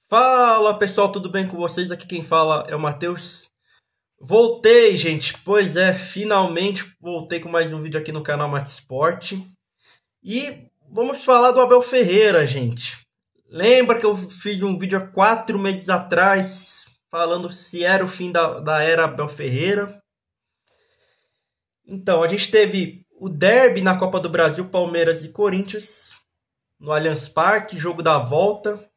Fala pessoal, tudo bem com vocês? Aqui quem fala é o Matheus. Voltei, gente. Pois é, finalmente voltei com mais um vídeo aqui no canal Mate Sport. E vamos falar do Abel Ferreira, gente. Lembra que eu fiz um vídeo há 4 meses atrás falando se era o fim da era Abel Ferreira? Então, a gente teve o derby na Copa do Brasil, Palmeiras e Corinthians, no Allianz Parque, jogo da volta.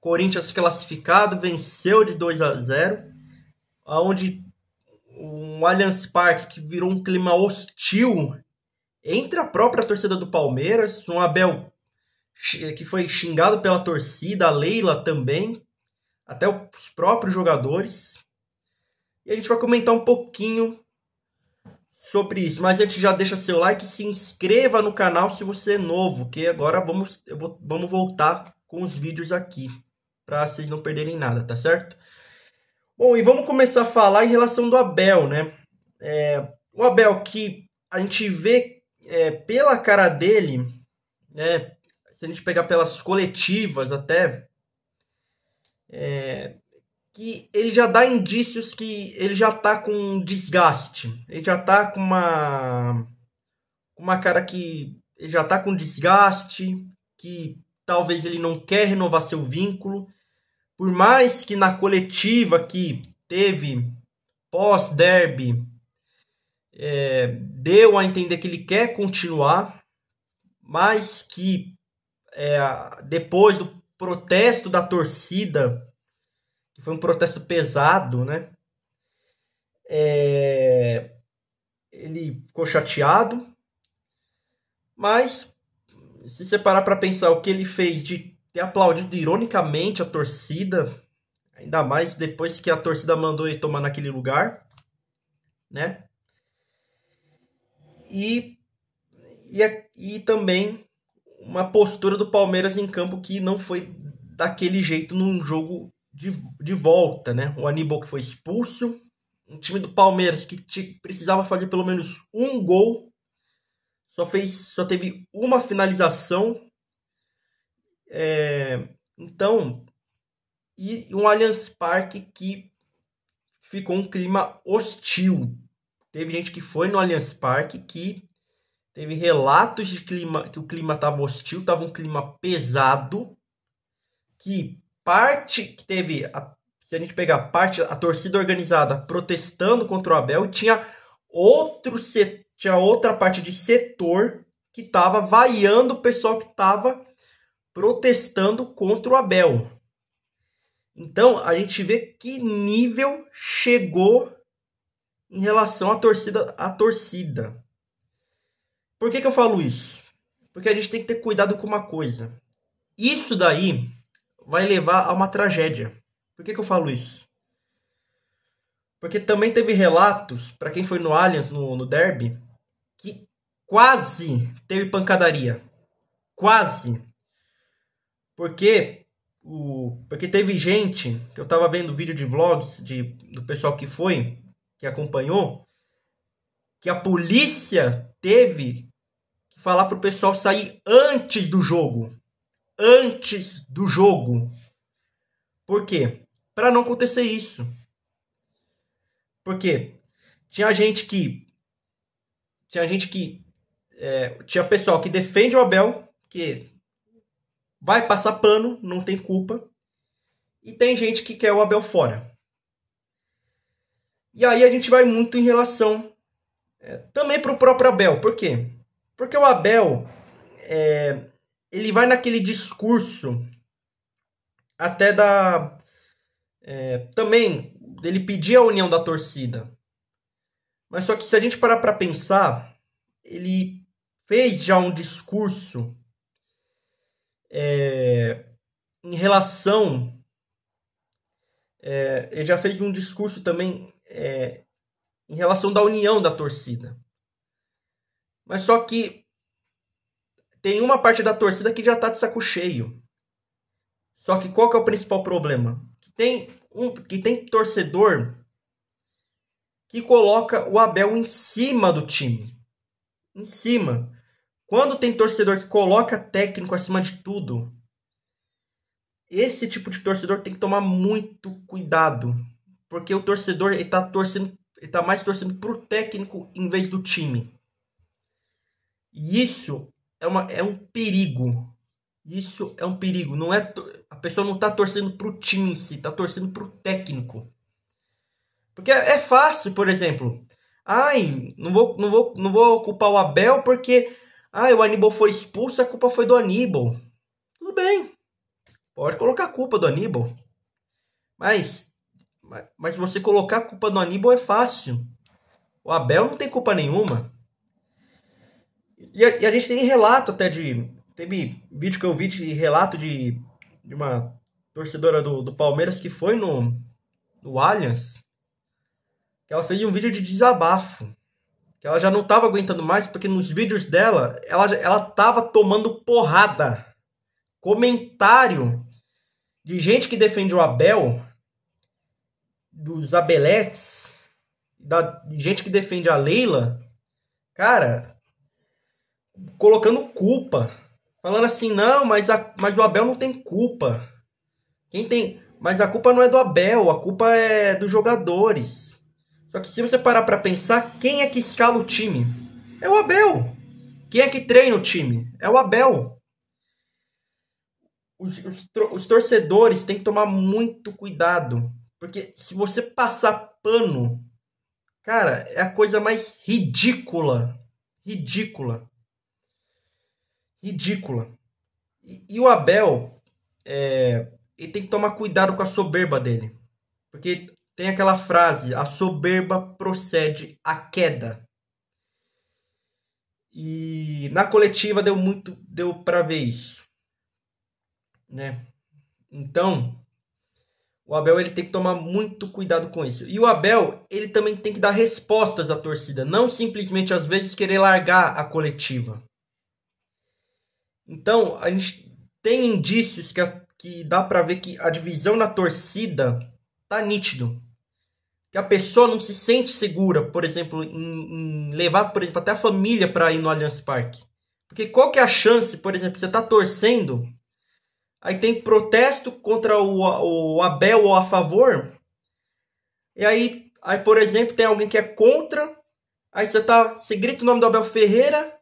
Corinthians classificado, venceu de 2-0, onde um Allianz Parque que virou um clima hostil entre a própria torcida do Palmeiras, um Abel que foi xingado pela torcida, a Leila também, até os próprios jogadores. E a gente vai comentar um pouquinho sobre isso, mas antes já deixa seu like e se inscreva no canal se você é novo, que agora vamos voltar com os vídeos aqui, para vocês não perderem nada, tá certo? Bom, e vamos começar a falar em relação do Abel, né? O Abel que a gente vê pela cara dele, né? Se a gente pegar pelas coletivas até, que ele já dá indícios que ele já tá com desgaste. Ele já tá com uma cara que ele já tá com desgaste, que talvez ele não quer renovar seu vínculo. Por mais que na coletiva que teve pós-derby, deu a entender que ele quer continuar, mas que depois do protesto da torcida, que foi um protesto pesado, né? Ele ficou chateado, mas se você parar para pensar o que ele fez de ter aplaudido ironicamente a torcida, ainda mais depois que a torcida mandou ele tomar naquele lugar, né? E também uma postura do Palmeiras em campo que não foi daquele jeito num jogo de volta, né? O Aníbal que foi expulso, um time do Palmeiras que precisava fazer pelo menos um gol, só teve uma finalização. Então, e um Allianz Parque que ficou um clima hostil. Teve gente que foi no Allianz Parque que teve relatos de que o clima estava hostil, estava um clima pesado, que teve, se a gente pegar a torcida organizada protestando contra o Abel, e tinha outra parte de setor que estava vaiando o pessoal que estava protestando contra o Abel. Então, a gente vê que nível chegou em relação à torcida. Por que eu falo isso? Porque a gente tem que ter cuidado com uma coisa. Isso daí vai levar a uma tragédia. Por que eu falo isso? Porque também teve relatos, para quem foi no Allianz, no derby, que quase teve pancadaria. Quase. Porque teve gente, que eu tava vendo vídeo de vlogs do pessoal que acompanhou, que a polícia teve que falar pro pessoal sair antes do jogo. Antes do jogo. Por quê? Para não acontecer isso. Porque tinha pessoal que defende o Abel, que vai passar pano, não tem culpa. E tem gente que quer o Abel fora. E aí a gente vai muito em relação também para o próprio Abel. Por quê? Porque o Abel, ele vai naquele discurso até também dele pedir a união da torcida. Mas só que se a gente parar para pensar, ele fez já um discurso em relação... ele já fez um discurso também em relação da união da torcida. Mas só que tem uma parte da torcida que já tá de saco cheio. Só que qual que é o principal problema? Que tem torcedor que coloca o Abel em cima do time. Em cima. Quando tem torcedor que coloca técnico acima de tudo, esse tipo de torcedor tem que tomar muito cuidado, porque o torcedor ele tá mais torcendo pro técnico em vez do time. E isso é um perigo. Isso é um perigo. Não é a pessoa não tá torcendo pro time em si, tá torcendo pro técnico. Porque é fácil, por exemplo. Ai, não vou culpar o Abel porque o Aníbal foi expulso, a culpa foi do Aníbal. Tudo bem. Pode colocar a culpa do Aníbal. Mas você colocar a culpa do Aníbal é fácil. O Abel não tem culpa nenhuma. E a gente tem relato até de... Teve vídeo que eu vi de relato de uma torcedora do Palmeiras que foi no Allianz. Que ela fez um vídeo de desabafo. Que ela já não estava aguentando mais, porque nos vídeos dela, ela tava tomando porrada. Comentário de gente que defende o Abel, dos Abeletes, de gente que defende a Leila, cara, colocando culpa. Falando assim, não, mas o Abel não tem culpa. Mas a culpa não é do Abel, a culpa é dos jogadores. Só que se você parar pra pensar, quem é que escala o time? É o Abel. Quem é que treina o time? É o Abel. Os torcedores têm que tomar muito cuidado. Porque se você passar pano, cara, é a coisa mais ridícula. Ridícula. E o Abel, ele tem que tomar cuidado com a soberba dele. Porque tem aquela frase, a soberba procede à queda. E na coletiva deu pra ver isso, né? Então, o Abel ele tem que tomar muito cuidado com isso. E o Abel, ele também tem que dar respostas à torcida, não simplesmente às vezes querer largar a coletiva. Então, a gente tem indícios que dá pra ver que a divisão na torcida tá nítido. Que a pessoa não se sente segura, por exemplo, em levar, por exemplo, até a família para ir no Allianz Parque. Porque qual que é a chance, por exemplo, você tá torcendo, aí tem protesto contra o Abel ou a favor, e aí, por exemplo, tem alguém que é contra, aí você grita o nome do Abel Ferreira,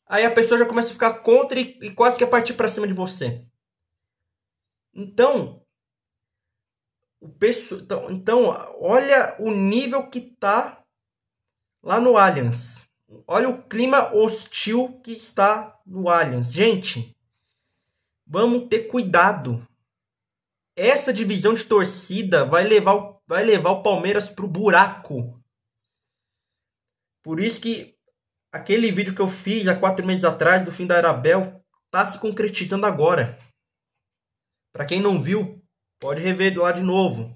aí a pessoa já começa a ficar contra e quase quer partir para cima de você. Então, olha o nível que tá lá no Allianz. Olha o clima hostil que está no Allianz. Gente, vamos ter cuidado. Essa divisão de torcida vai levar o Palmeiras pro buraco. Por isso que aquele vídeo que eu fiz há 4 meses atrás, do fim da era Abel, tá se concretizando agora. Para quem não viu, pode rever lá de novo.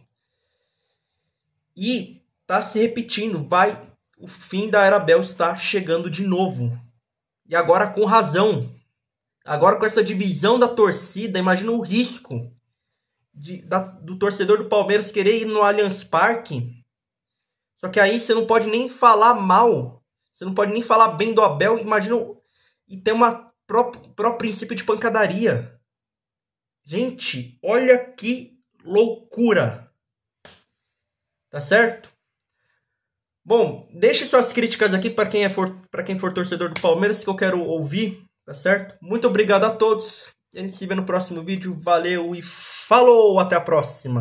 E tá se repetindo. O fim da era Abel está chegando de novo. E agora com razão. Agora com essa divisão da torcida, imagina o risco do torcedor do Palmeiras querer ir no Allianz Parque. Só que aí você não pode nem falar mal. Você não pode nem falar bem do Abel. Imagina. E tem uma próprio princípio de pancadaria. Gente, olha que loucura. Tá certo? Bom, deixe suas críticas aqui para quem for torcedor do Palmeiras, que eu quero ouvir, tá certo? Muito obrigado a todos. A gente se vê no próximo vídeo. Valeu e falou! Até a próxima!